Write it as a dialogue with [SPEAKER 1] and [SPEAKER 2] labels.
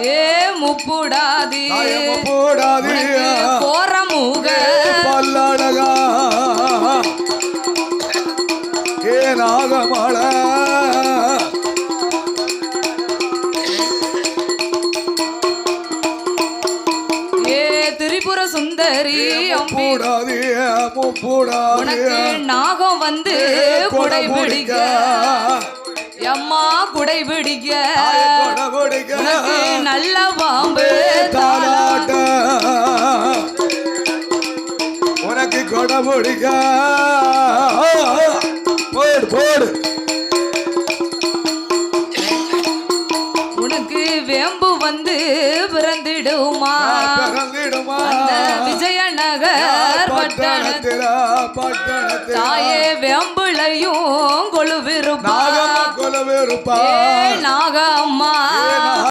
[SPEAKER 1] ஏ முப்புடாதி
[SPEAKER 2] முப்புடாதி
[SPEAKER 1] கோரமுக
[SPEAKER 2] பல்லழகா ஏ நாகமள
[SPEAKER 1] திரிபுர சுந்தரி
[SPEAKER 2] முப்புடாதி முப்புடாதி
[SPEAKER 1] உனக்கு நாகம் வந்து குடை பிடிக்க அம்மா குடை பிடிக்க உனக்கு நல்ல பாம்பு
[SPEAKER 2] தாலாட்ட உனக்கு கொடை பிடிக்க போடு போடு
[SPEAKER 1] உனக்கு வேம்பு வந்து பிறந்திடுமா அந்த விஜயநகர் பட்டணத்தில் தாயே வேம்புளையும் கொழுவிருப்பா
[SPEAKER 2] நாகம்மா